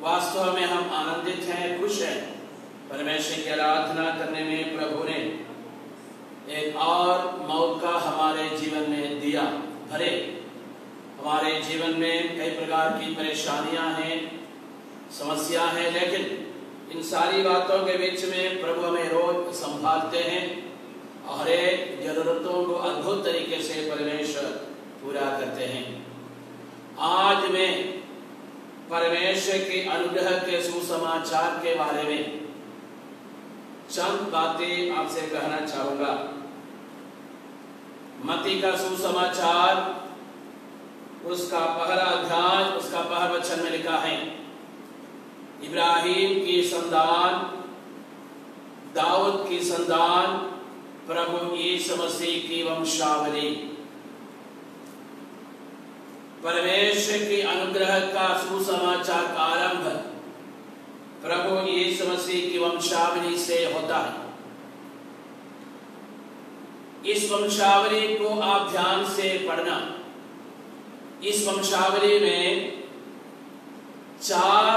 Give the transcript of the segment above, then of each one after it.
वास्तव में हम आनंदित हैं, खुश हैं। परमेश्वर की आराधना करने में प्रभु ने एक और मौका हमारे जीवन में दिया। भले हमारे जीवन में कई प्रकार की परेशानियां हैं, समस्या है, लेकिन इन सारी बातों के बीच में प्रभु हमें रोज संभालते हैं और एक जरूरतों को अद्भुत तरीके से परमेश्वर पूरा करते हैं। आज मैं परमेश्वर के अनुग्रह के सुसमाचार के बारे में चंद बातें आपसे कहना चाहूंगा। मत्ती का सुसमाचार उसका पहला अध्याय उसका पहला वचन में लिखा है, इब्राहिम की संतान, दाऊद की संतान, प्रभु यीशु मसीह की वंशावली। परमेश्वर की अनुग्रह का सुसमाचार का आरंभ प्रभु यीशु मसीह की वंशावली से होता है। इस वंशावली को आप ध्यान से पढ़ना। इस वंशावली में 4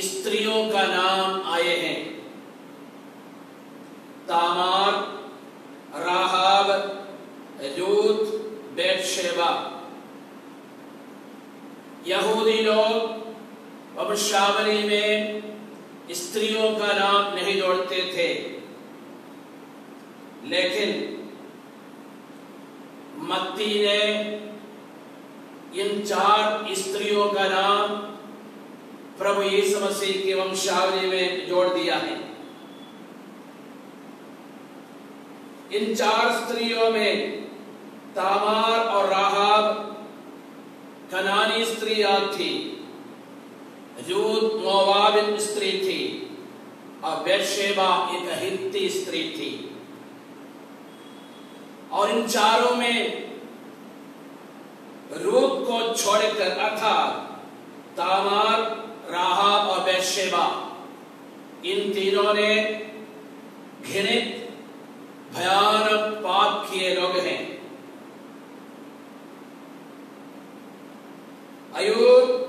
स्त्रियों का नाम आए हैं, तामार, राहाब, रूत, बेतशेबा। यहूदी लोग वंशावली में स्त्रियों का नाम नहीं जोड़ते थे, लेकिन मत्ती ने इन 4 स्त्रियों का नाम प्रभु यीशु मसीह की वंशावली में जोड़ दिया है। इन 4 स्त्रियों में तामार और राहाब कनानी स्त्रियां थी, रूत मोआबिन स्त्री थी और बेतशेबा एक हित्ती स्त्री थी। और इन चारों में रूत को छोड़कर अर्थात तामार, राहाब और बेतशेबा, इन तीनों ने घृणित भयानक पाप किए लोग हैं। अय्यूब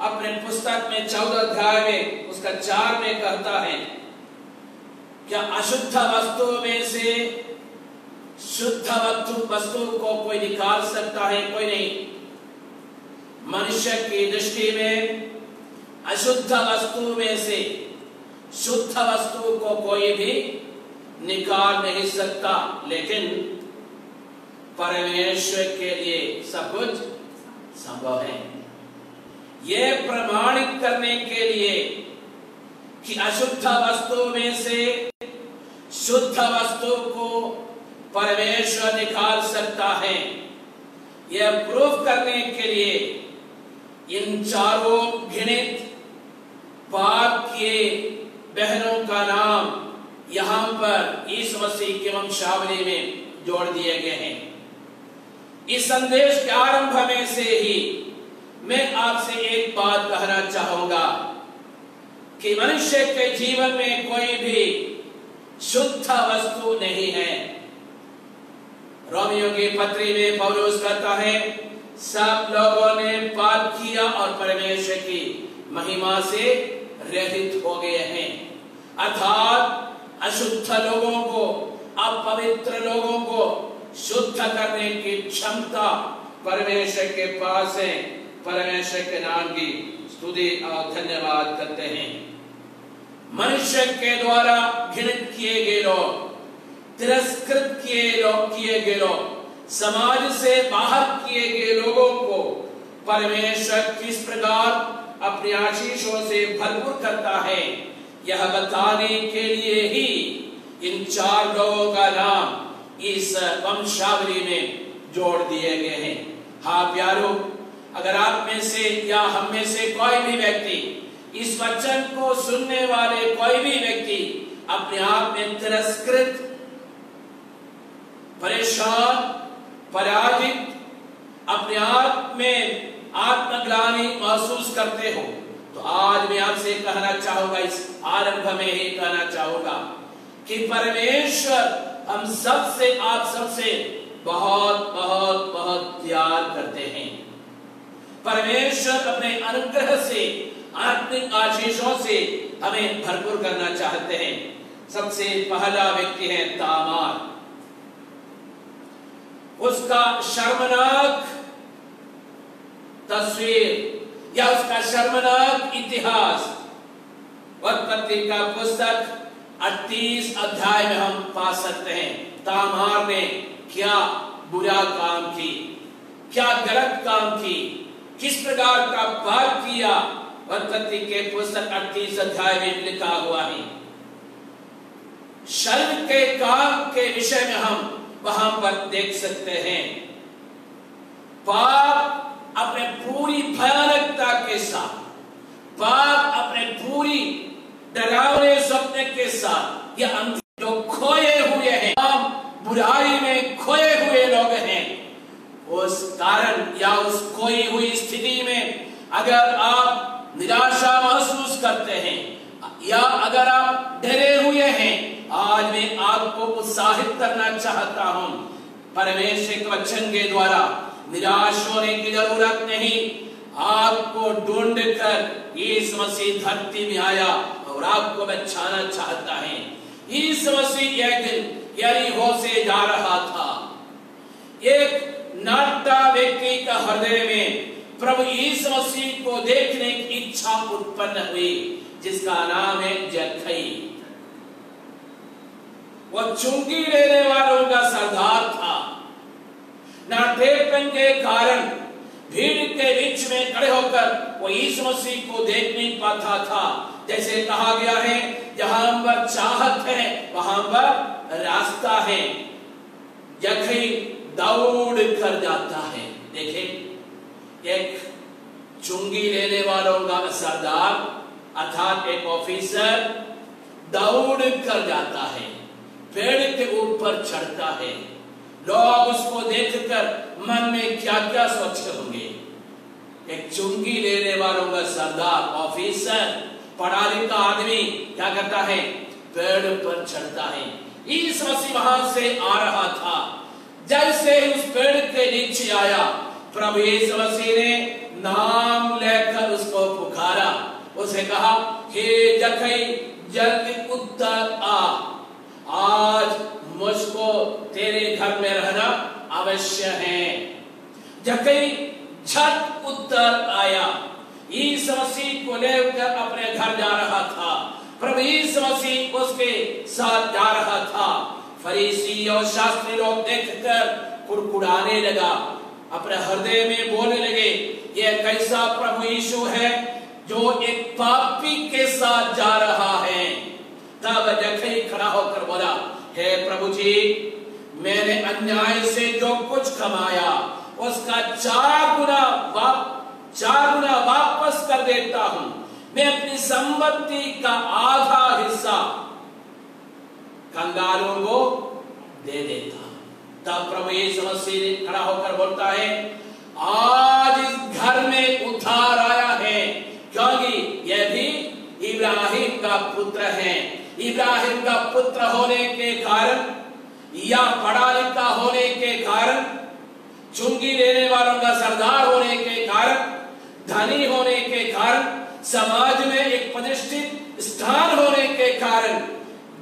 अपने पुस्तक में 14 अध्याय में उसका 4 में कहता है, क्या अशुद्ध वस्तुओं में से शुद्ध वस्तु को कोई निकाल सकता है? कोई नहीं। मनुष्य की दृष्टि में अशुद्ध वस्तु में से शुद्ध वस्तु को कोई भी निकाल नहीं सकता, लेकिन परमेश्वर के लिए सब कुछ संभव है। यह प्रमाणित करने के लिए कि अशुद्ध वस्तु में से शुद्ध वस्तु को परमेश्वर निकाल सकता है, यह प्रूफ करने के लिए इन चारों घृणित पाप किए बहनों का नाम यहां पर यीशु मसीह की वंशावली में जोड़ दिए गए हैं। इस संदेश के आरंभ में से ही मैं आपसे एक बात कहना चाहूंगा कि मनुष्य के जीवन में कोई भी शुद्ध वस्तु नहीं है। रोमियो की पत्री में पौलुस कहता है, सब लोगों ने पाप किया और परमेश्वर की महिमा से रहित हो गए हैं। अर्थात अशुद्ध लोगों को, अपवित्र लोगों को शुद्ध करने की क्षमता परमेश्वर के पास है। परमेश्वर के नाम की स्तुति और धन्यवाद करते हैं। मनुष्य के द्वारा घृणित किए गए लोग, तिरस्कृत किए गए लोग, समाज से बाहर किए गए लोगों को परमेश्वर किस प्रकार अपने आशीषों से भरपूर करता है, यह बताने के लिए ही इन 4 लोगों का नाम इस वंशावली में जोड़ दिए गए हैं। हाँ प्यारों, अगर आप में से या हम में से कोई भी व्यक्ति, इस वचन को सुनने वाले कोई भी व्यक्ति अपने आप में तिरस्कृत, परेशान, पराजित, अपने आप में आत्मग्लानि महसूस करते हो, तो आज मैं आपसे कहना चाहूंगा, इस आरंभ में ही कहना चाहूंगा कि परमेश्वर हम सबसे, आप सबसे बहुत बहुत बहुत प्यार करते हैं। परमेश्वर अपने अनुग्रह से, आत्मिक आशीषों से हमें भरपूर करना चाहते हैं। सबसे पहला व्यक्ति है तामार। उसका शर्मनाक तस्वीर या उसका शर्मनाक इतिहास उत्पत्ति का पुस्तक 38 अध्याय में हम पा सकते हैं। तामार ने क्या बुरा काम की, क्या गलत काम की, किस प्रकार का पाप किया, उत्पत्ति के पुस्तक 38 अध्याय में लिखा हुआ है। शर्म के काम के विषय में हम वहां पर देख सकते हैं। पाप अपने पूरी भयानकता के साथ, पाप अपने पूरी डरावने सपने के साथ, यह जो खोए हुए हैं, हम बुराई में खोए हुए लोग हैं, उस कारण या उस खोई हुई स्थिति में अगर आप निराशा महसूस करते हैं या अगर आप डरे हुए हैं, आज मैं आपको उत्साहित करना चाहता हूं। परमेश्वर के वचन के द्वारा निराश होने की जरूरत नहीं। आपको ढूंढकर यीशु मसीह धरती में आया और आपको बचाना चाहता है। यीशु मसीह एक दिन यरीहो से जा रहा था। एक नाटा व्यक्ति का हृदय में प्रभु यीशु मसीह को देखने की इच्छा उत्पन्न हुई, जिसका नाम है जक्कई। वह चुंगी लेने वालों का सरदार था। नाटेपन के कारण भीड़ के बीच में खड़े होकर वो यीशु मसीह को देख नहीं पाता था। जैसे कहा गया है, जहां पर चाहत है वहां पर रास्ता है। जक्कई दौड़ कर जाता है। देखें, एक चुंगी लेने वालों का सरदार अर्थात एक ऑफिसर दौड़ कर जाता है, पेड़ के ऊपर चढ़ता है। लोग उसको देखकर मन में क्या क्या सोचते होंगे। एक चुंगी लेने वालों का सरदार, ऑफिसर, पढ़ा लिखा आदमी क्या करता है? पेड़ पर चढ़ता है। यीशु मसीह वहां से आ रहा था। जैसे उस पेड़ के नीचे आया, प्रभु यीशु मसीह ने नाम लेकर उसको पुकारा। उसे कहा, हे जक्कई, जल्दी उतर आ, आज मुझको तेरे घर में रहना अवश्य है। जक्कई झट उतर आया। यीशु मसीह को लेकर अपने घर जा रहा था। प्रभु यीशु मसीह उसके साथ जा रहा था। फरीसी और शास्त्री लोग देखकर कुड़कुड़ाने लगा, अपने हृदय में बोलने लगे, यह कैसा प्रभु यीशु है जो एक पापी के साथ जा रहा है। तब जक्कई खड़ा होकर बोला, हे प्रभु जी, मैंने अन्याय से जो कुछ कमाया उसका 4 गुना वापस कर देता हूं। मैं अपनी संपत्ति का आधा हिस्सा कंगालों को दे देता हूं। तब प्रभु यीशु मसीह खड़ा होकर बोलता है, आज इस घर में उद्धार आया है, क्योंकि यह भी इब्राहिम का पुत्र है। इब्राहिम का पुत्र होने के कारण या पढ़ा लिखा होने के कारण, चुंगी लेने वालों का सरदार होने के कारण, धनी होने के कारण, समाज में एक प्रतिष्ठित स्थान होने के कारण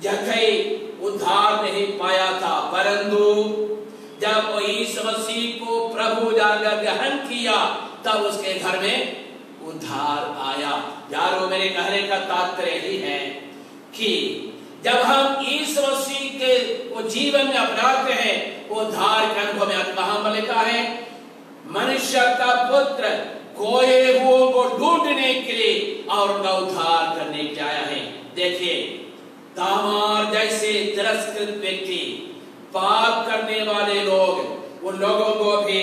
जक्कई उद्धार नहीं पाया था। परंतु जब वो यीशु मसीह को प्रभु जानकर ग्रहण किया, तब उसके घर में उद्धार आया। यारों, मेरे कहने का तात्पर्य यही है कि जब हम यीशु मसीह के वो जीवन में अपनाते हैं, उद्धार के अनुभव में कहां पर लिखा है, मनुष्य का पुत्र खोए हुओं को ढूंढने के लिए और उनका उद्धार करने के आया है। देखिए, तामार जैसे तिरस्कृत व्यक्ति, पाप करने वाले लोग, उन लोगों को भी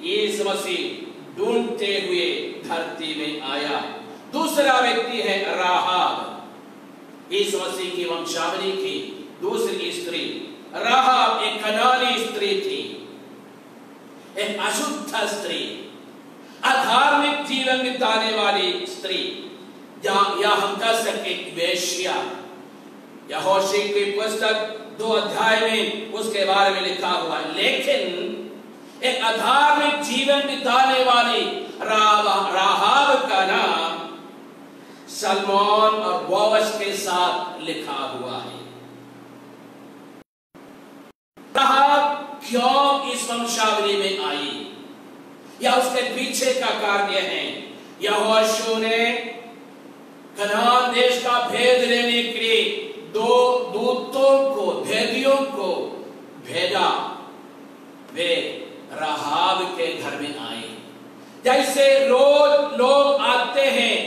यीशु मसीह ढूंढते हुए धरती में आया। दूसरा व्यक्ति है राहाब, यीशु मसीह की वंशावली की दूसरी स्त्री। राहाब एक कनानी स्त्री थी, एक अशुद्ध स्त्री, अधार्मिक जीवन बिताने वाली स्त्री, या हम कह सकते वेश्या। यहोशू की पुस्तक 2 अध्याय में उसके बारे में लिखा हुआ। लेकिन एक अधार्मिक जीवन बिताने वाली राहाब का नाम सलमोन और बोअज के साथ लिखा हुआ है। राहाब क्यों इस वंशावली में आई या उसके पीछे का कारण यह है, यहोशू ने कनान देश का भेद लेने के लिए 2 दूतों को, भेदियों को भेजा। वे राहाब के घर में आए। जैसे रोज लोग आते हैं,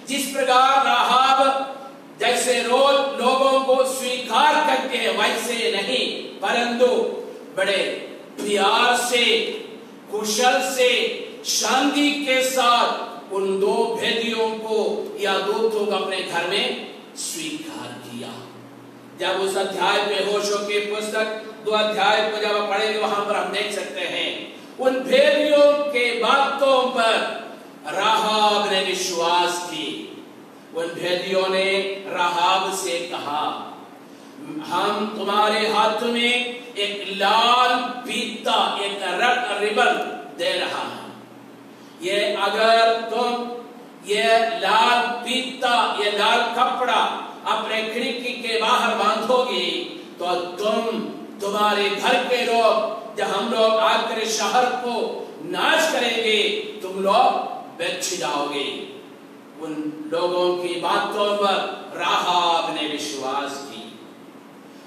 जिस प्रकार राहाब जैसे रोज लोगों को स्वीकार करते हैं वैसे नहीं, परंतु बड़े प्यार से, कुशल से, शांति के साथ उन 2 भेदियों को या दूतों को अपने घर में स्वीकार किया। जब उस अध्याय पे, होशू की पुस्तक 2 अध्याय को जब पढ़ेंगे वहां पर हम देख सकते हैं उन भेदियों के बातों पर राहाब ने विश्वास की। उन भेदियों ने राहाब से कहा, हम तुम्हारे हाथ में एक लाल पीता, एक रिबन दे रहा है। ये अगर तुम ये लाल पीता, ये लाल कपड़ा अपने खिड़की के बाहर बांधोगी तो तुम्हारे घर के लोग, जब हम लोग आकर शहर को नाश करेंगे, तुम लोग बच जाओगे। उन लोगों की बातों पर राहाब ने विश्वास की।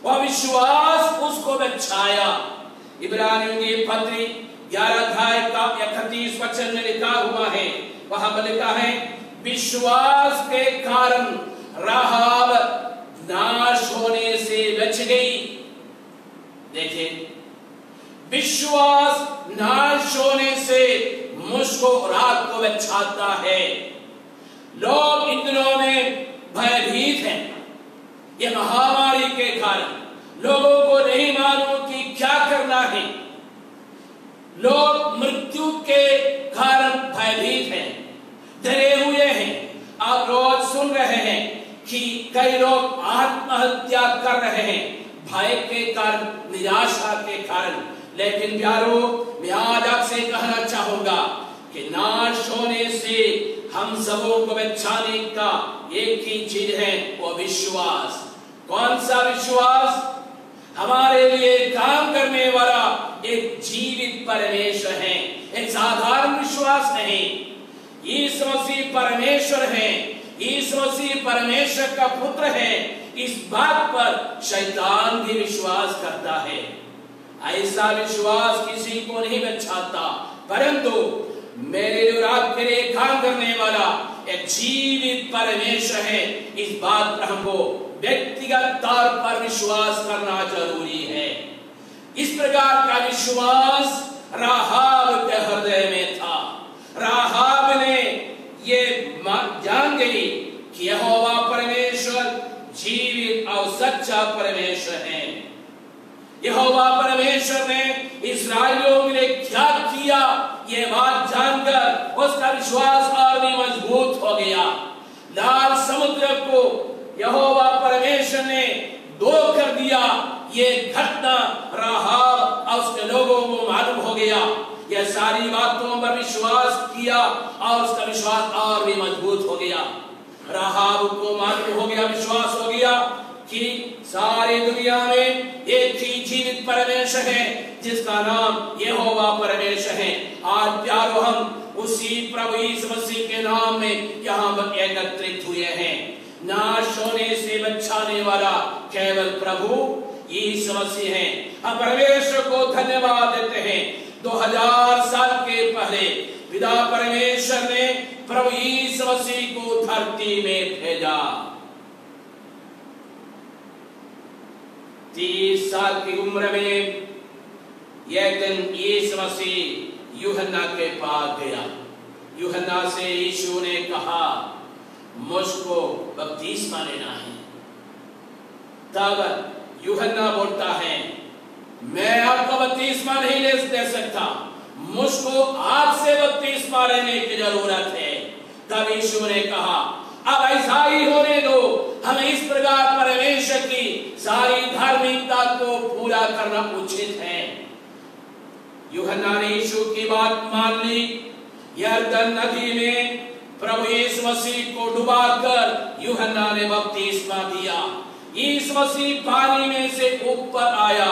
वह विश्वास उसको बचाया। इब्रानियों की पत्री 11 अध्याय का 31 वचन में लिखा हुआ है, वहां पर लिखा है, विश्वास के कारण राहाब नाश होने से बच गई। देखिए, विश्वास नाश होने से मुझको रात को बचाता है। लोग इन दिनों में भयभीत हैं। ये महामारी के कारण लोगों को नहीं मालूम कि क्या करना है। लोग मृत्यु के कारण भयभीत हैं, डरे हुए हैं। आप रोज सुन रहे हैं कि कई लोग आत्महत्या कर रहे हैं, भय के कारण, निराशा के कारण। लेकिन प्यारो, मैं आज आपसे कहना चाहूंगा कि नाश होने से हम सबों को बचाने का एक ही चीज है, वो विश्वास। कौन सा विश्वास? हमारे लिए काम करने वाला एक जीवित परमेश्वर है, एक साधारण विश्वास नहीं। यीशु मसीह परमेश्वर है, यीशु मसीह परमेश्वर का पुत्र है। इस बात पर शैतान भी विश्वास करता है। ऐसा विश्वास किसी को नहीं बचाता, परंतु मेरे और आपके लिए काम करने वाला एक जीवित परमेश्वर है। इस बात पर हमको व्यक्तिगत तौर पर विश्वास करना जरूरी है। इस प्रकार का विश्वास राहाब के हृदय में था। राहाब ने ये जान गई कि यहोवा परमेश्वर जीवित और सच्चा परमेश्वर है। यहोवा परमेश्वर ने इस्राएलियों के लिए क्या किया, ये बात जानकर उसका विश्वास और भी मजबूत हो गया। लाल समुद्र को यहोवा परमेश्वर ने 2 कर दिया। ये घटना राहाब और उसके लोगों को मालूम हो गया। यह सारी बातों पर विश्वास किया और उसका विश्वास और भी मजबूत हो गया। राहाब को मालूम हो गया, विश्वास हो गया कि सारी दुनिया में एक ही जीवित परमेश्वर है जिसका नाम यहोवा परमेश्वर है। आज प्यारो, हम उसी प्रभु यीशु मसीह के नाम में यहाँ पर एकत्रित हुए हैं। नाश होने से बचाने वाला केवल प्रभु यीशु मसीह है। हम परमेश्वर को धन्यवाद देते हैं। 2000 साल के पहले पिता परमेश्वर ने प्रभु यीशु मसीह को धरती में भेजा। 30 साल की उम्र में यह दिन यीशु मसीह यूहन्ना के पास गया। यूहन्ना से यीशु ने कहा, मुझको बपतिस्मा लेना है। तब यूहन्ना बोलता है, मैं आपको बपतिस्मा नहीं ले सकता, मुझको आपसे बपतिस्मा लेने की जरूरत है। तब यीशु ने कहा, अब ऐसा ही होने दो, हमें इस प्रकार परमेश्वर की सारी धार्मिकता को पूरा करना उचित है। यूहन्ना ने यीशु की बात मान ली। यरदन नदी में प्रभु यीशु मसीह को डुबाकर यूहन्ना ने बपतिस्मा दिया। यीशु मसीह पानी में से ऊपर आया।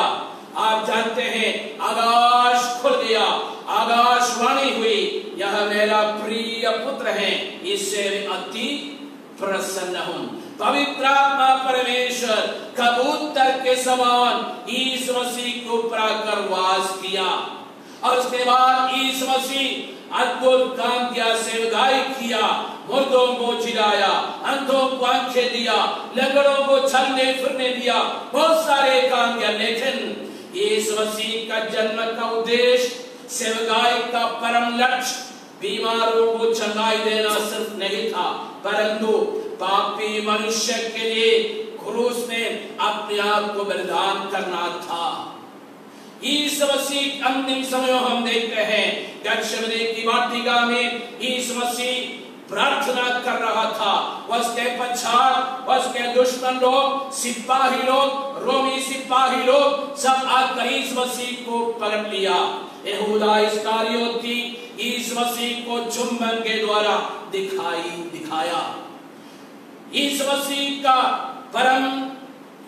आप जानते हैं आकाश खुल गया, आकाशवाणी हुई, यह मेरा प्रिय पुत्र है, इससे अति प्रसन्न हूं। पवित्र आत्मा परमेश्वर कबूतर के समान यीशु मसीह के ऊपर आकर वास किया और उसके बाद यीशु मसीह अद्भुत काम किया, सेवकाई किया, मुर्दों को जिलाया, अंधों को आंखें दिया, लंगड़ों को चलने फिरने दिया, बहुत सारे काम किया। लेकिन यीशु मसीह का जन्म का उद्देश्य, सेवकाई का परम लक्ष्य बीमारों को चंगाई देना सिर्फ नहीं था, परंतु पापी मनुष्य के लिए क्रूस में अपने आप को बलिदान करना था। यीशु मसीह अंतिम समय हम देखते हैं गethsemane की वाटिका में यीशु मसीह प्रार्थना कर रहा था। उसके पश्चात उसके दुश्मन लोग, सिपाही लोग, रोमी सिपाही लोग सब आकर यीशु मसीह को पकड़ लिया। यहूदा इस्करियोती यीशु मसीह को चुंबन के द्वारा दिखाया। यीशु मसीह का परम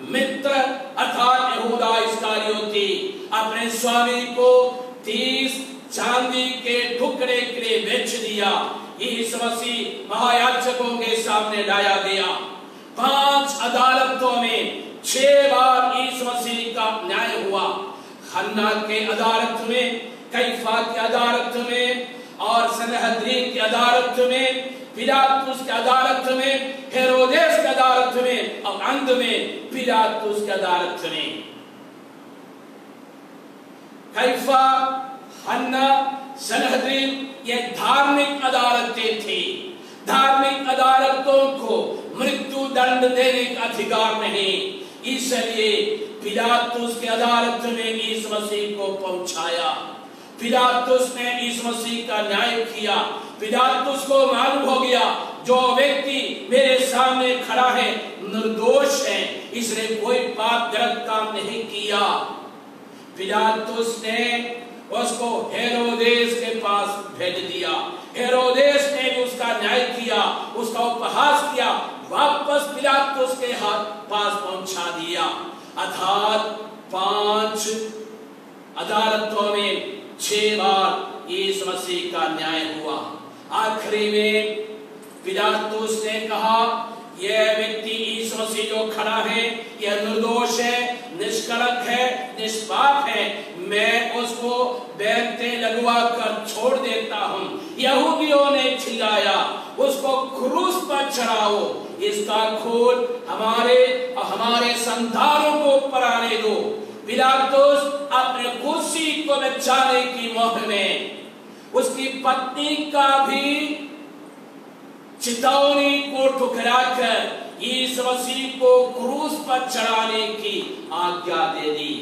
मित्र अर्थात यहूदा इस्करियोती अपने स्वामी को 30 चांदी के टुकड़े के लिए बेच दिया। यीशु मसीह महायाजकों के सामने लाया गया। 5 अदालतों में 6 बार यीशु मसीह का न्याय हुआ। हन्ना के अदालत में, कैफा की अदालत में और सनहदरीन की अदालत में, पिलातुस की अदालत में, हेरोदेस की अदालत में और अंत में पिलातुस की अदालत में। कैफा, हन्ना, सनहदरीन ये धार्मिक अदालतें थी। धार्मिक अदालतों को मृत्यु दंड देने का अधिकार नहीं, इसलिए पिलातुस की अदालत में यीशु मसीह को पहुंचाया। पिलातुस ने यीशु मसीह का न्याय किया। पिलातुस को मालूम हो गया जो व्यक्ति मेरे सामने खड़ा है निर्दोष है, इसने कोई पाप गलत काम नहीं किया। पिलातुस ने उसको हेरोदेस के पास भेज दिया। हेरोदेस ने भी उसका न्याय किया, उसका उपहास किया, वापस पिलातुस के पास पहुंचा दिया। अर्थात 5 अदालतों में 6 बार यीशु मसीह का न्याय हुआ। आखिरी में पिलातुस ने कहा यह व्यक्ति यीशु मसीह जो खड़ा है यह निर्दोष है, निष्कलंक है, निष्पाप है, मैं उसको बैरते लगवा कर छोड़ देता हूं। यहूदियों ने चिल्लाया उसको क्रूस पर चढ़ाओ, इसका खून हमारे और हमारे संतानों को ऊपर आने दो। पिलातुस अपने कुर्सी को बचाने की मोह में उसकी पत्नी का भी चितौनी को ठुकराकर यीशु मसीह को क्रूस पर चढ़ाने की आज्ञा दे दी।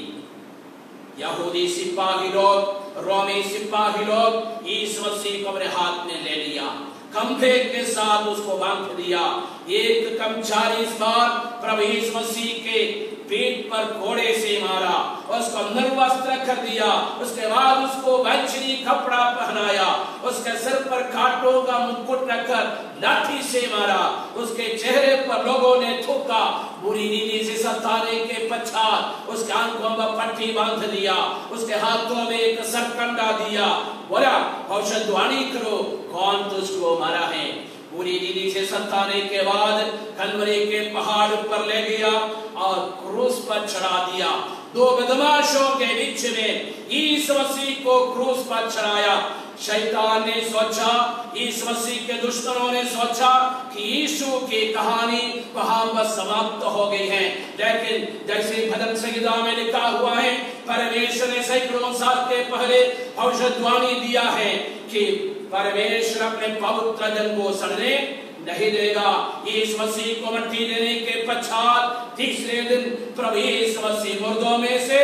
यहूदी सिपाही लोग, रोमी सिपाही लोग यीशु मसीह को अपने हाथ में ले लिया, खंभे के साथ उसको बांध दिया। एक कर्मचारी इस बार प्रभु यीशु मसीह के पीठ पर घोड़े से मारा, उसको निर्वस्त्र कर दिया, उसके बाद उसको वंचनी कपड़ा पहनाया, उसके सिर पर कांटों का मुकुट रखकर लाठी से मारा, उसके चेहरे पर लोगों ने थूका, बुरी नीति से सताने के पश्चात उसके आंखों पर पट्टी बांध दिया, उसके हाथों में एक सरकंडा दिया, बोला भविष्यवाणी करो कौन तुझको मारा है। पूरी नीति से सताने के बाद कलवरी के पहाड़ पर ले गया और क्रूस पर चढ़ा दिया। 2 बदमाशों के बीच में यीशु मसीह को क्रूस पर चढ़ाया। शैतान ने सोचा, यीशु मसीह के दुश्मनों ने सोचा कि यीशु की कहानी वहां पर समाप्त हो गई है, लेकिन जैसे भजन संहिता में लिखा हुआ है परमेश्वर ने सैकड़ों साल के पहले भविष्यवाणी दिया है कि परमेश्वर अपने पवित्र जन को सड़ने नहीं देगा। यीशु मसीह को मट्टी देने के पश्चात तीसरे दिन प्रभु यीशु मसीह मुर्दों में से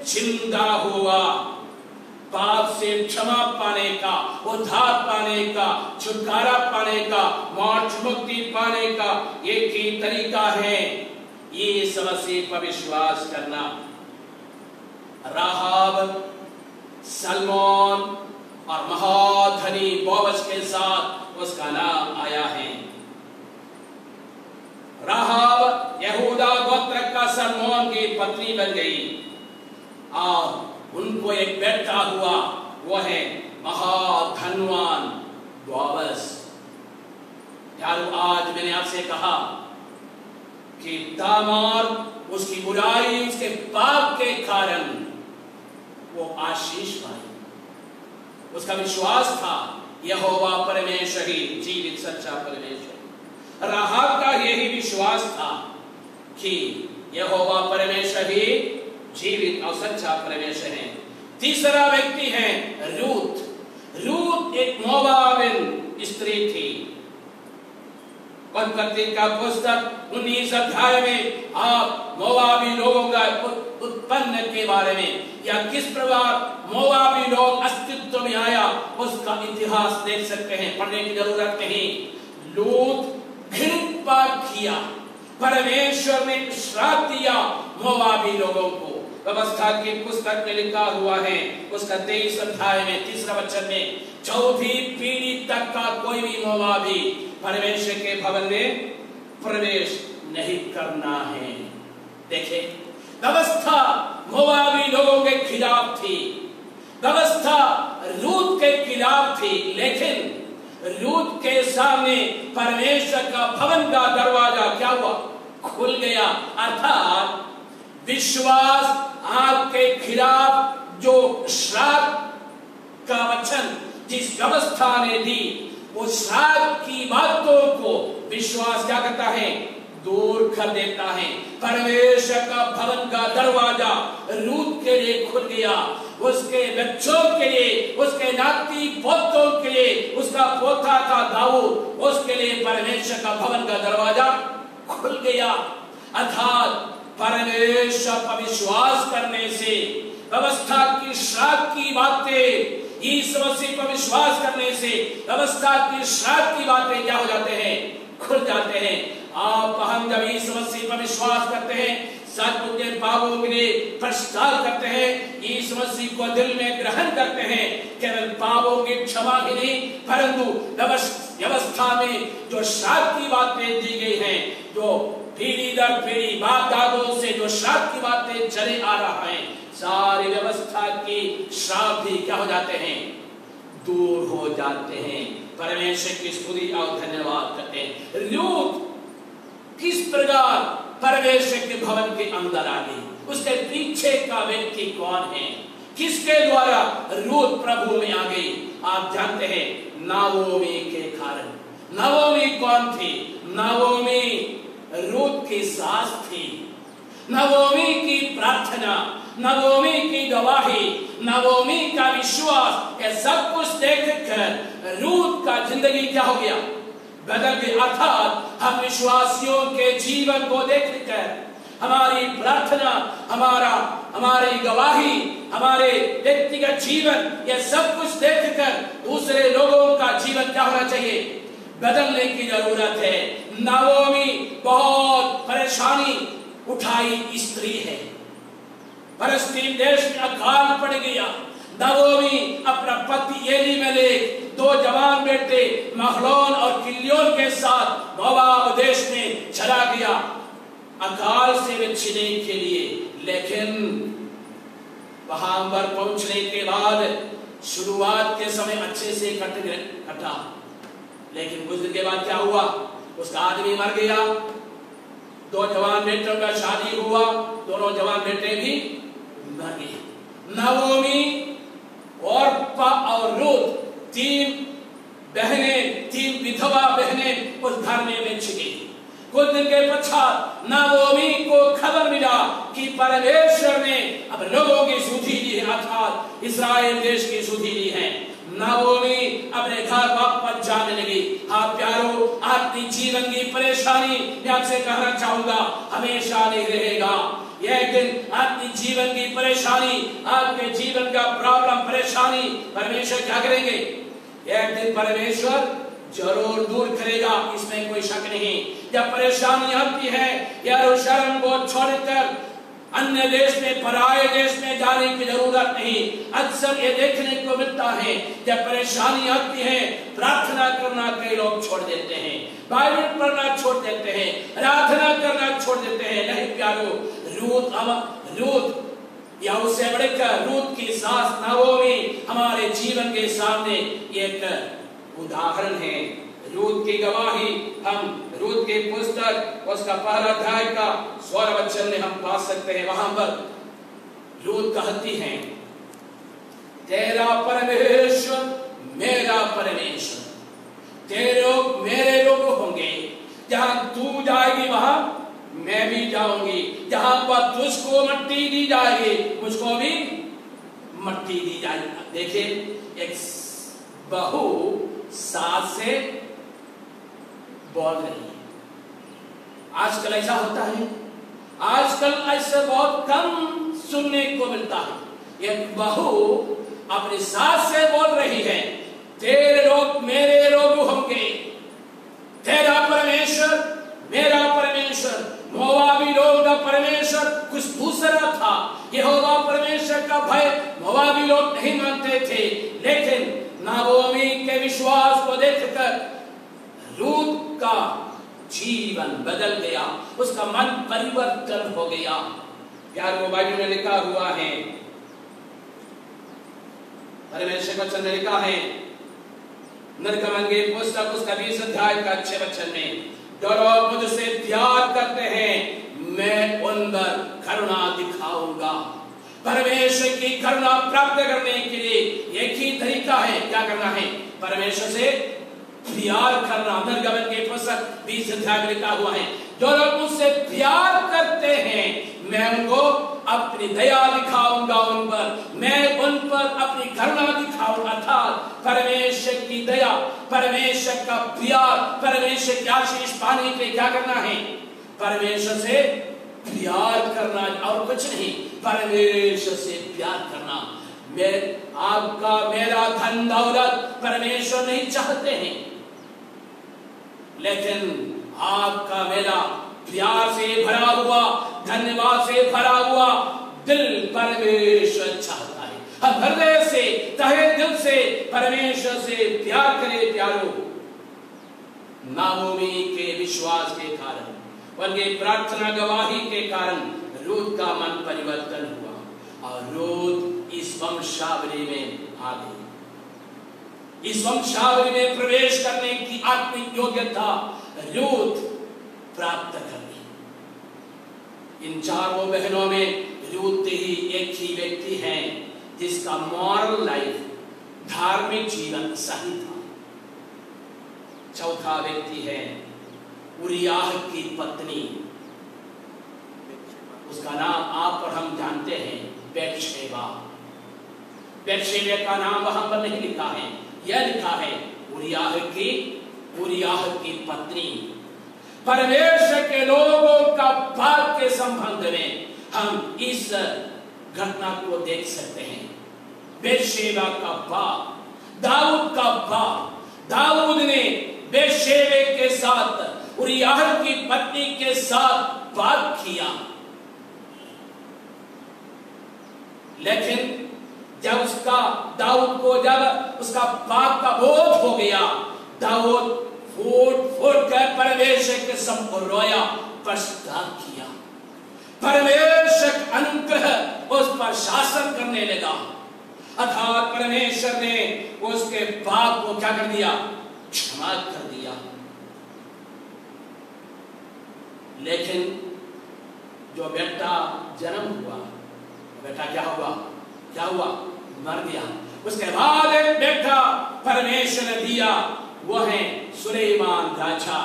जिंदा हुआ। पाप से क्षमा पाने का, उद्धार पाने का, छुटकारा पाने का, मोक्ष मुक्ति पाने का एक ही तरीका है यीशु मसीह पर विश्वास करना। राहाब सलमोन और महाधनी बोअज के साथ उसका नाम आया है। राहाब यहूदा गोत्र का सलमोन की पत्नी बन गई और उनको एक बेटा हुआ, वो है महाधनवान बोअज। यारो, आज मैंने आपसे कहा कि तामार उसकी बुराई, उसके पाप के कारण वो आशीष पाई। उसका विश्वास था यहोवा परमेश्वर ही जीवित सच्चा परमेश्वर। राहाब का यही विश्वास था कि यहोवा परमेश्वर ही जीवित और सच्चा परमेश्वर है। तीसरा व्यक्ति है रूत। रूत एक मोआबिन स्त्री थी। उत्पत्ति का पुस्तक 19 अध्याय में आप मोआबी लोगों का उत्पन्न के बारे में या किस प्रकार मोआबी लोग अस्तित्व में आया उसका इतिहास देख सकते हैं, पढ़ने की जरूरत नहीं। लूत घृणित पाप किया, परमेश्वर ने श्राप दिया मोआबी लोगों को। व्यवस्था की पुस्तक में लिखा हुआ है उसका 23 अध्याय में 3 वचन में, चौथी पीढ़ी तक का कोई भी मोआबी परमेश्वर के भवन में प्रवेश नहीं करना है। देखें, व्यवस्था मोआबी लोगों के खिलाफ थी, व्यवस्था रूत के खिलाफ थी, लेकिन रूत के सामने परमेश्वर का भवन का दरवाजा क्या हुआ? खुल गया। अर्थात विश्वास आपके खिलाफ जो श्राप का वचन जिस व्यवस्था ने दी, वो श्राप की बातों को विश्वास क्या करता है? दूर कर देता है। परमेश्वर का भवन का दरवाजा रूत के लिए खुल गया, उसके बच्चों के लिए, उसके नाती पोतों के लिए, उसका पोता था दाऊद, उसके लिए परमेश्वर का भवन का दरवाजा खुल गया। अर्थात परमेश्वर पर विश्वास करने से व्यवस्था की श्राप की बातें, यीशु मसीह पर विश्वास करने से व्यवस्था की श्राप की बातें क्या हो जाते हैं? खुल जाते हैं। आप हम जब यीशु मसीह पर विश्वास करते हैं, सचमुच के पापों के लिए पश्चाताप करते हैं, यीशु मसीह को दिल में ग्रहण करते हैं, केवल पापों की क्षमा ही नहीं परंतु व्यवस्था में जो श्राप की बातें दी गई हैं, जो पीढ़ी दर पीढ़ी बाप दादों से जो श्राप की बातें चले आ रहा है, सारी व्यवस्था की श्राप भी क्या हो जाते हैं? दूर हो जाते हैं। परमेश्वर की स्तुति और धन्यवाद करते हैं। रूत किस प्रकार परमेश्वर के भवन के अंदर आ गई? उसके पीछे का व्यक्ति कौन है? किसके द्वारा रूत प्रभु में आ गई? आप जानते हैं, नाओमी के कारण। नाओमी कौन थी? नाओमी रूत की सास थी। नाओमी की प्रार्थना, नाओमी की गवाही, नाओमी का विश्वास, ये सब कुछ देखकर रूत का जिंदगी क्या हो गया? बदल गया। अर्थात हम विश्वासियों के जीवन को देखकर हमारी प्रार्थना, हमारी गवाही, हमारे व्यक्तिगत जीवन, ये सब कुछ देखकर दूसरे लोगों का जीवन क्या होना चाहिए? बदलने की जरूरत है। नाओमी बहुत परेशानी उठाई स्त्री है। फलस्तीन देश में अकाल पड़ गया। नाओमी अपना पति एलीमेलेक, 2 जवान बेटे महलोन और किल्योन के साथ मोआब देश में चला गया अकाल से बचने के लिए। लेकिन वहां पर पहुंचने के बाद शुरुआत के समय अच्छे से कटा, लेकिन कुछ दिन के बाद क्या हुआ? उसका आदमी मर गया। 2 जवान बेटों का शादी हुआ, दोनों जवान बेटे भी मर गए। नाओमी और रूत 3 बहनें, 3 विधवा बहनें उस घर में बच गई। कुछ दिन के पश्चात नाओमी को खबर मिला कि परमेश्वर ने अब लोगों की सुधि ली है, अर्थात इस्राएल देश की सुधि ली है। नाओमी अपने घर वापस जाने लगी। हाँ प्यारो, आपकी जीवन की परेशानी मैं आपसे कहना चाहूंगा हमेशा नहीं रहेगा। एक दिन आपकी जीवन की परेशानी, आपके जीवन का प्रॉब्लम, परेशानी परमेश्वर क्या करेंगे? एक दिन परमेश्वर जरूर दूर करेगा, इसमें कोई शक नहीं। जब परेशानी आती है, यरूशलेम को छोड़कर अन्य देश में, पराये देश में जाने की जरूरत नहीं। अक्सर ये देखने को मिलता है जब परेशानी आती है, प्रार्थना करना कई लोग छोड़ देते हैं, बाइबल पढ़ना छोड़ देते हैं, आराधना करना छोड़ देते हैं। नहीं प्यारो, रूत या उससे बढ़कर रूत की सास नाओमी हमारे जीवन के सामने एक उदाहरण है। रूत की गवाही हम रूत की पुस्तक उसका पहला अध्याय का 16 वचन में हम पा सकते हैं। वहां पर रूत कहती है, तेरा परमेश्वर मेरा परमेश्वर, तेरे लोग मेरे लोग होंगे, जहां तू जाएगी वहां मैं भी जाऊंगी, जहां पर तुझको मट्टी दी जाएगी मुझको भी मट्टी दी जाएगी। देखिए, एक बहू सास से बोल रही है। आजकल ऐसा होता है, आजकल ऐसा बहुत कम सुनने को मिलता है। एक बहू अपनी सास से बोल रही है, तेरे लोग मेरे लोग होंगे, तेरा परमेश्वर मेरा परमेश्वर। मोआबी लोग का परमेश्वर कुछ दूसरा था। यहोवा परमेश्वर का भय मोआबी लोग नहीं मानते थे, लेकिन नाओमी के विश्वास को देखकर रूत का जीवन बदल गया, उसका मन परिवर्तन हो गया। प्यार, बाइबल में लिखा हुआ है, परमेश्वर वचन में लिखा है, निर्गमन की पुस्तक उसका 20 अध्याय का 6 वचन में, जो लोग मुझसे प्यार करते हैं मैं उन पर करुणा दिखाऊंगा। परमेश्वर की करुणा प्राप्त करने के लिए एक ही तरीका है, क्या करना है? परमेश्वर से प्यार करना। निर्गमन के पुस्तक 20 अध्याय में लिखा हुआ है, जो लोग मुझसे प्यार करते हैं मैं उनको अपनी दया दिखाऊंगा, उन पर मैं उन पर अपनी करुणा दिखाऊंगा। अर्थात परमेश्वर की दया, परमेश्वर का प्यार, परमेश्वर की आशीष पाने के क्या करना है? परमेश्वर से प्यार करना और कुछ नहीं, परमेश्वर से प्यार करना। मैं आपका मेरा धन दौलत परमेश्वर नहीं चाहते हैं, लेकिन आपका मेरा प्यार से भरा हुआ, धन्यवाद से भरा हुआ दिल परमेश्वर चाहता है। हम हृदय से, तहे दिल से परमेश्वर से प्यार करें। प्यारो, नाओमी के विश्वास के कारण, उनके प्रार्थना गवाही के कारण रूत का मन परिवर्तन हुआ और रूत इस वंशावली में आ गई। इस वंशावली में प्रवेश करने की आत्मिक योग्यता रूत प्राप्त कर ली। इन चारों बहनों में रूत ही एक ही व्यक्ति है जिसका मॉरल लाइफ, धार्मिक जीवन सही था। चौथा व्यक्ति है उरियाह की पत्नी, उसका नाम आप और हम जानते हैं, बेतशेबा। बेतशेबा का नाम वहां पर नहीं लिखा है, यह लिखा है उरियाह की पत्नी। परमेश्वर के लोगों का पाप के संबंध में हम इस घटना को देख सकते हैं। बेतशेबा का बाप, दाऊद का बाप, दाऊद ने बेतशेबा के साथ, उरियाह की पत्नी के साथ पाप किया, लेकिन जब दाऊद को जब उसका पाप का बोध हो गया, दाऊद फूट कर परमेश्वर के सम्मुख रोया, पश्चाताप किया। परमेश्वर अनुग्रह उस पर शासन करने लगा, अर्थात परमेश्वर ने उसके पाप को क्या कर दिया? क्षमा कर दिया। लेकिन जो बेटा जन्म हुआ, बेटा क्या हुआ? मर गया। उसके बाद एक बेटा परमेश्वर ने दिया, वो है सुलेमान राजा।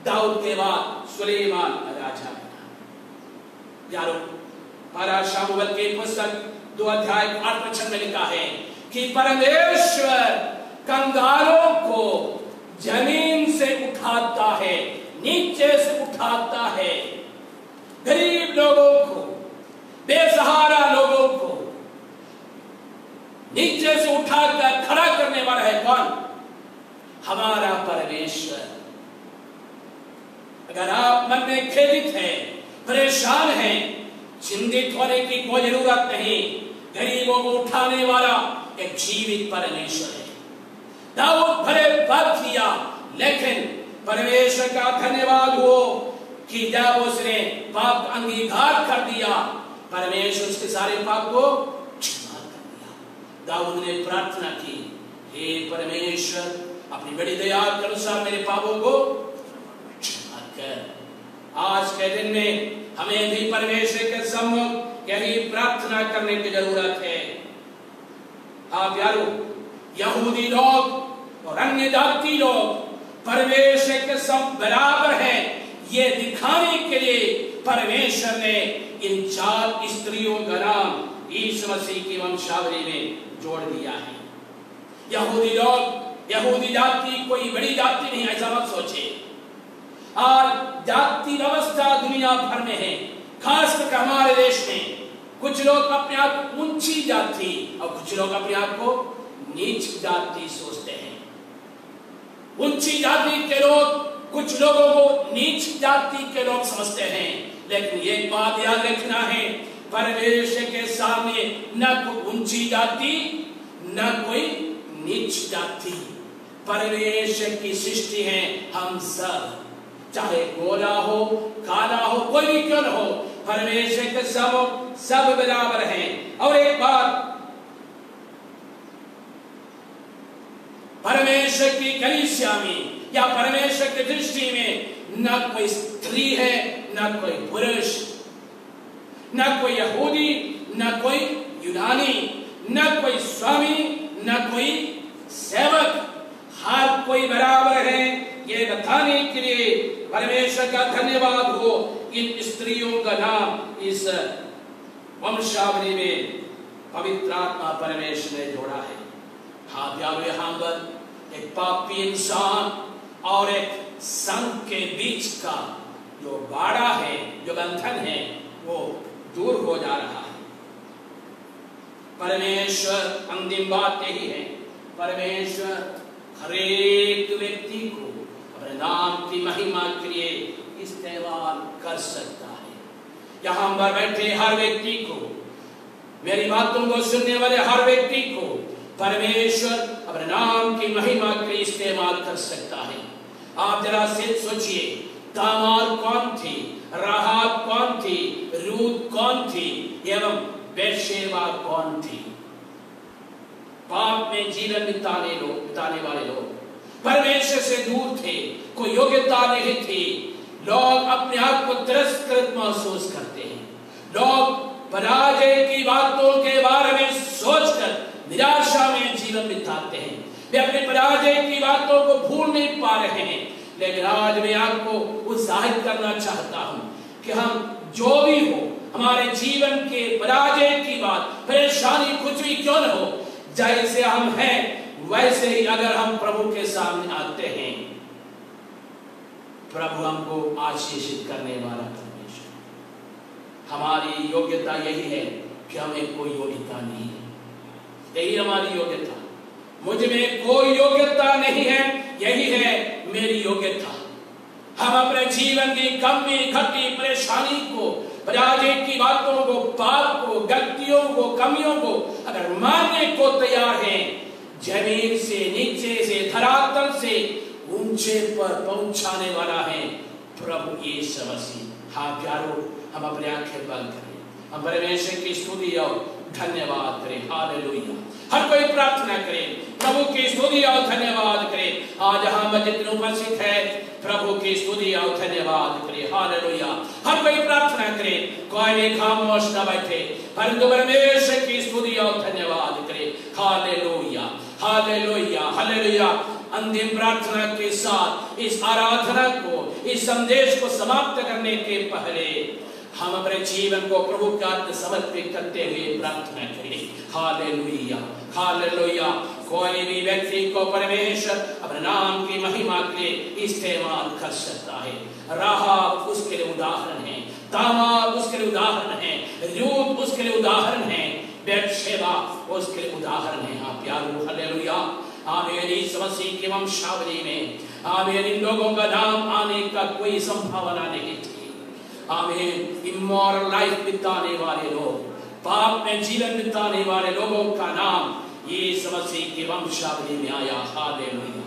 दाऊद के बाद सुलेमान राजा बना। यारो, पहला शमूएल की पुस्तक 2 अध्याय 8 वचन में लिखा है कि परमेश्वर कंगालों को जमीन से उठाता है, नीचे से उठाता है। गरीब लोगों को, बेसहारा लोगों को नीचे से उठाकर खड़ा करने वाला है कौन? हमारा परमेश्वर। अगर आप मन में खेदित हैं, परेशान हैं, चिंतित होने की कोई जरूरत नहीं। गरीबों को उठाने वाला एक जीवित परमेश्वर है। दाऊद भले पाप किया, लेकिन परमेश्वर का धन्यवाद हो कि जब उसने पाप अंगीकार कर दिया, परमेश्वर उसके सारे पाप को क्षमा कर दिया। दाऊद ने प्रार्थना की, हे परमेश्वर, अपनी बड़ी दया के अनुसार मेरे पापों को क्षमा कर। आज के दिन में हमें भी परमेश्वर के सम्मुख यही प्रार्थना करने की जरूरत है। हाँ प्यारो, यहूदी लोग और अन्य जाति लोग परमेश्वर के सब बराबर हैं, ये दिखाने के लिए परमेश्वर ने इन 4 स्त्रियों का नाम यीशु मसीह की वंशावली में जोड़ दिया है। यहूदी लोग, यहूदी जाति कोई बड़ी जाति नहीं, ऐसा मत सोचे। आज जाति व्यवस्था दुनिया भर में है, खासकर हमारे देश में। कुछ लोग अपने आप को ऊंची जाति और कुछ लोग अपने आप को नीच जाति सोचते हैं। ऊंची जाति के लोग कुछ लोगों को नीच जाति के लोग समझते हैं, लेकिन एक बात याद रखना है, परमेश्वर के सामने न कोई ऊंची जाति न कोई नीच जाति। परमेश्वर की सृष्टि है हम सब, चाहे गोरा हो काला हो कोई भी क्यों न हो, परमेश्वर के सब बराबर हैं। और एक बात, परमेश्वर की कलीसिया में या परमेश्वर की दृष्टि में न कोई स्त्री है न कोई पुरुष, न कोई यहूदी न कोई यूनानी, न कोई स्वामी न कोई सेवक, हर कोई बराबर है। ये बताने के लिए परमेश्वर का धन्यवाद हो, इन स्त्रियों का नाम इस वंशावली में पवित्र आत्मा परमेश्वर ने जोड़ा है। हाँ प्यारो, यहाँ पर एक पापी इंसान और एक संघ के बीच का जो बाड़ा है, जो बंधन है, वो दूर हो जा रहा है। परमेश्वर, अंतिम बात यही है, परमेश्वर हर एक व्यक्ति को अपने नाम की महिमा के लिए इस्तेमाल कर सकता है। यहाँ पर बैठे हर व्यक्ति को, मेरी बातों को सुनने वाले हर व्यक्ति को परमेश्वर अपने नाम की महिमा के लिए इस्तेमाल कर सकता है। आप जरा से सोचिए, तामार कौन थी, राहाब कौन थी, रूत कौन थी एवं बेर्शेबा कौन थी? पाप में जीवन बिताने वाले लोग, परमेश्वर से दूर थे, कोई योग्यता नहीं थी। लोग अपने आप को तिरस्कृत महसूस करते हैं। लोग पराजय की बातों के बारे में सोचकर निराशा में जीवन बिताते हैं। वे अपने पराजय की बातों को भूल नहीं पा रहे हैं। लेकिन आज मैं आपको उत्साहित करना चाहता हूं कि हम जो भी हो, हमारे जीवन के पराजय की बात, परेशानी कुछ भी क्यों न हो, जैसे हम हैं वैसे ही अगर हम प्रभु के सामने आते हैं, प्रभु हमको आशीषित करने वाला परमेश्वर। हमारी योग्यता यही है कि हमें कोई योग्यता नहीं है, यही हमारी योग्यता। मुझ में कोई योग्यता नहीं है, यही है मेरी योग्यता। हम अपने जीवन की कमी, घटी, परेशानी को, पराजय की बातों को, पाप को, गलतियों को, कमियों को अगर मानने को तैयार हैं, जमीन से, नीचे से, धरातल से ऊंचे पर पहुंचाने वाला है प्रभु यीशु मसीह। हाँ प्यारो, हम अपने आंखें बंद करें, हम परमेश्वर की स्तुति और धन्यवाद करें। हालेलुया। हर कोई प्रार्थना करे, प्रभु की स्तुति और धन्यवाद करे। आज हम जितने उपस्थित है, प्रभु की स्तुति और धन्यवाद करे। हालेलुया। हर कोई प्रार्थना करे, कोई भी खामोश न बैठे, परंतु परमेश्वर की स्तुति और धन्यवाद करे। Hallelujah, hallelujah, hallelujah. अंतिम प्रार्थना के साथ इस आराधना को, इस संदेश को समाप्त करने के पहले हम अपने जीवन को प्रभु के हाथ समर्पित करते हुए प्रार्थना करें। Hallelujah, hallelujah. कोई भी व्यक्ति को परमेश्वर अपने नाम की महिमा के लिए इस्तेमाल कर सकता है। राहाब उसके लिए उदाहरण है, तामार उसके लिए उदाहरण है, रूत उसके लिए उदाहरण है, बेर्शेबा उसके लिए उदाहरण है। हाँ प्यारो, हालेलुया। आमीन। यीशु मसीह की वंशावली में आमीन, इन लोगों का नाम आने का कोई संभावना नहीं थी। आमीन, इमोरल लाइफ बिताने वाले लोग, पाप में जीवन बिताने वाले लोगों का नाम यीशु मसीह की वंशावली में आया। हालेलुया।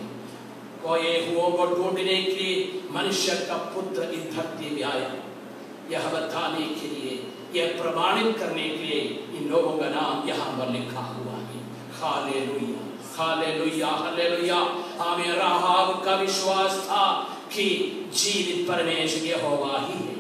कोई हुओं को ढूंढने के लिए मनुष्य का पुत्र इस धरती में आया, यह बताने के लिए, यह प्रमाणित करने के लिए इन लोगों का नाम यहाँ पर लिखा हुआ है। Hallelujah, hallelujah, hallelujah. आमीन। राहाब का विश्वास था कि जीवित परमेश्वर यहोवा ही है।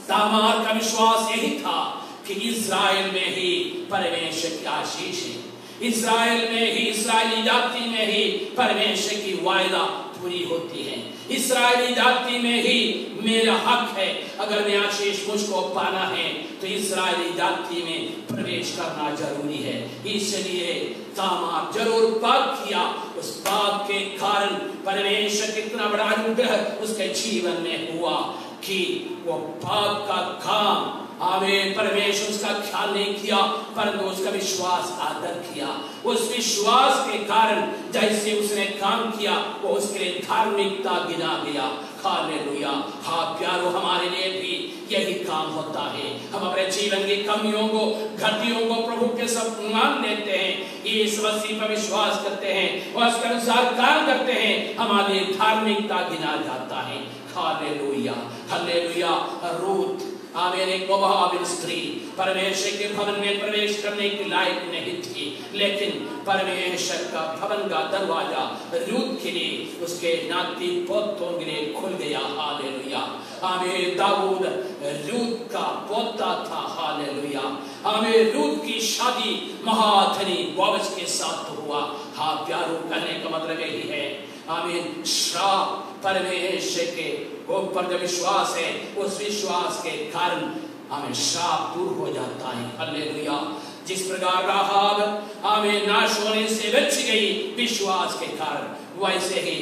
तामार का विश्वास यही था कि इस्राएल में ही परमेश्वर की आशीष है, इस्राएल में ही, इस्राएली जाति में ही परमेश्वर की वायदा पूरी होती है, इस्राएली जाति में ही मेरा हक है। अगर मैं आशीष मुझको पाना है तो इस्राएली जाति में प्रवेश करना जरूरी है। इसलिए तामार जरूर पाप किया, उस पाप के कारण परमेश्वर कितना बड़ा अनुग्रह उसके जीवन में हुआ कि वो पाप का काम, आमीन, परमेश्वर उसका ख्याल नहीं किया, परंतु उसका विश्वास आदर किया। उस विश्वास के कारण जैसे उसने काम किया वो उसके लिए धार्मिकता गिना गया। हालेलुया। हाँ प्यारो, हमारे लिए भी यही काम होता है। हम अपने जीवन की कमियों को, घटियों को प्रभु के सब मान लेते हैं, यीशु मसीह पर विश्वास करते हैं और उसके अनुसार काम करते हैं, हमारे लिए धार्मिकता गिना जाता है। Hallelujah, hallelujah. रूत, आमीन, एक मोआबिन स्त्री परमेश्वर के भवन में प्रवेश करने के लायक नहीं थी, लेकिन परमेश्वर का भवन का दरवाजा रूत के लिए, उसके नाती पोतों के लिए खुल गया। हालेलुया। आमीन। दाऊद रूत का पोता था। हालेलुया। आमीन। रूत की शादी महाधनी बोअज के साथ हुआ। हाँ प्यारो, कहने का मतलब यही है, आमीन, श्राप परमेश्वर के ऊपर जो विश्वास है, उस विश्वास के कारण हमें श्राप दूर हो जाता है। हालेलुया। जिस प्रकार राहाब, आमीन, नाश होने से बच गई विश्वास के कारण, वैसे ही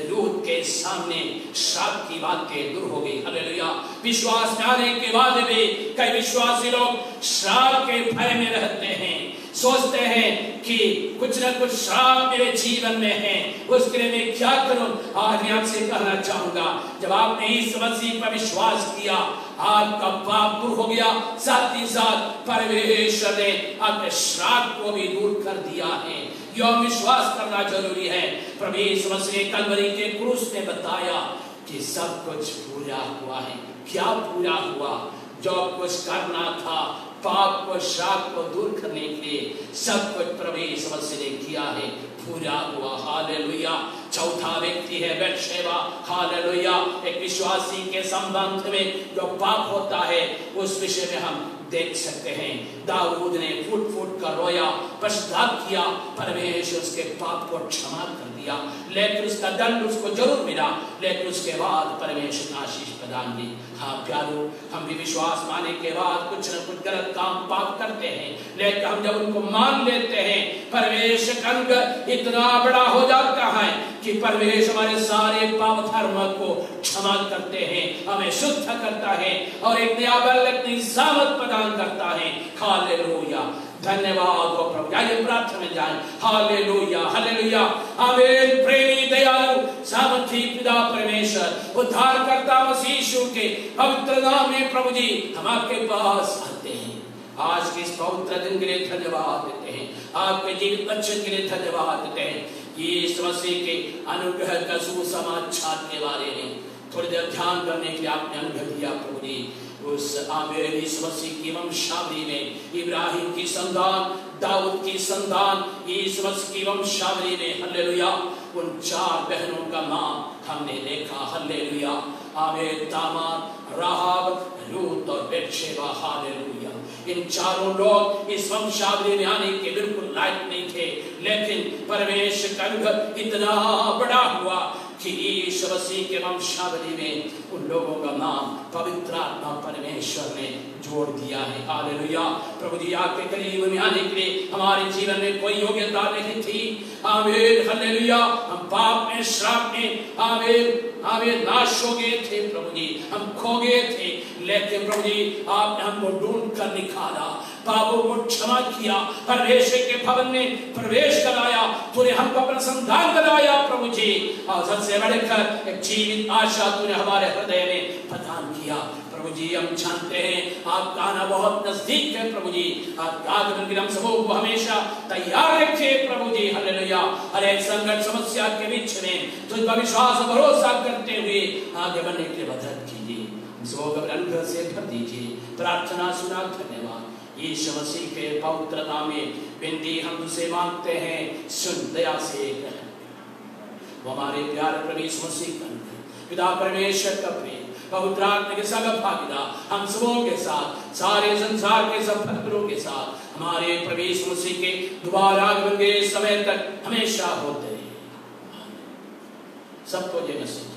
रूत के सामने श्राप की बातें दूर हो गई। हालेलुया। विश्वास में आने के बाद भी कई विश्वासी लोग श्राप के भय में रहते हैं, सोचते हैं कि कुछ न कुछ श्राप मेरे जीवन में है, उसके लिए मैं क्या करूं। आज मैं आपसे कहना चाहूंगा, जब आपने इस मसीह पर विश्वास किया, आपका पाप दूर हो गया, साथ ही साथ परमेश्वर ने आपके श्राप को भी दूर कर दिया है। यह विश्वास करना जरूरी है। प्रभु यीशु मसीह कलवरी के क्रूस ने बताया कि सब कुछ पूरा हुआ है। क्या पूरा हुआ? जो कुछ करना था पाप को, श्राप को दूर करने के लिए, सब कुछ प्रभु यीशु मसीह ने किया है, पूरा हुआ। हालेलुया। चौथा व्यक्ति है बैतशेबा। हालेलुया। एक विश्वासी के संबंध में जो पाप होता है उस विषय में हम देख सकते हैं, दाऊद ने फुट फुट कर रोया, पश्चाताप किया, परमेश्वर उसके पाप को क्षमा कर दिया, लेकिन उसका दंड उसको जरूर मिला, लेकिन उसके बाद परमेश्वर ने आशीष प्रदान की। हाँ प्यारो, हम भी विश्वास माने के बाद कुछ न कुछ गलत काम पाप करते हैं, लेकिन हम जब उनको मान लेते हैं, परमेश्वर का अनुग्रह इतना बड़ा हो जाता है कि परमेश्वर हमारे सारे पाप धर्म को क्षमा करते हैं, हमें शुद्ध करता है और एक नया बल, एक नई सामर्थ प्रदान करता है। हालेलुया। धन्यवाद हो प्रभु। आइए प्रार्थना में जाएं। Hallelujah, hallelujah. आमीन। प्रेमी दयालु सामर्थी पिता परमेश्वर, उद्धारकर्ता मसीह यीशु के पवित्र नाम में प्रभु जी हम आपके पास आते हैं। आज के इस पवित्र दिन के लिए धन्यवाद देते हैं, आपके जीवित बच्चों के लिए धन्यवाद देते हैं। यीशु मसीह के अनुग्रह का सुसमाचार के बारे में थोड़ी देर ध्यान करने के लिए आपने अनुग्रह दिया प्रभु जी। उस आमीन यीशु मसीह की वंशावली में इब्राहिम की संतान, दाऊद की संतान, यीशु मसीह की वंशावली में हालेलुया उन चार बहनों का नाम हमने देखा। हालेलुया। आमीन। तामार, राहाब, रूत और बैतशेबा। हालेलुया। इन चारों लोग इस वंशावली में आने के बिल्कुल लायक नहीं थे, लेकिन परमेश्वर का अनुग्रह इतना बड़ा हुआ कि यीशु मसीह के वंशावली में उन लोगों का नाम पवित्र आत्मा परमेश्वर ने जोड़ दिया है। हालेलुया। प्रभु जी आपके करीब में आने के लिए हमारे जीवन में कोई योग्यता नहीं थी। आमीन। हालेलुया। हम पाप में, श्राप में, आमीन, आमीन, नाश हो गए थे प्रभु जी, हम खो गए थे, लेकिन प्रभु जी आपने हमको ढूंढ कर निकाला, पापों को क्षमा किया, परमेश्वर के भवन में प्रवेश कराया, तूने हमको अपना संतान बनाया प्रभु जी। और सबसे बढ़कर एक जीवित आशा तूने हमारे हृदय में प्रदान किया प्रभु जी। हम जानते हैं आपका आना बहुत नजदीक है प्रभु जी। आपका आगमन के लिए हम सबों को हमेशा तैयार रखे प्रभु जी। हालेलुया। हर एक संकट समस्या के बीच में तुझ पर विश्वास और भरोसा करते हुए आगे बढ़ने के लिए मदद कीजिए, हम सबों को अनुग्रह से भर दीजिए। प्रार्थना सुना, धन्यवाद। यीशु मसीह के पवित्र नाम में विनती हम तुझसे मांगते हैं, सुन दया से ग्रहण। वो हमारे प्यारे प्रभु यीशु मसीह का पिता परमेश्वर का प्रेम, पवित्र आत्मा के संग भागीदार हम सबों के साथ, सारे संसार के सब भक्तों के साथ हमारे प्रभु यीशु मसीह के दोबारा आगमन के समय तक हमेशा होते हैं। सबको जय मसीह।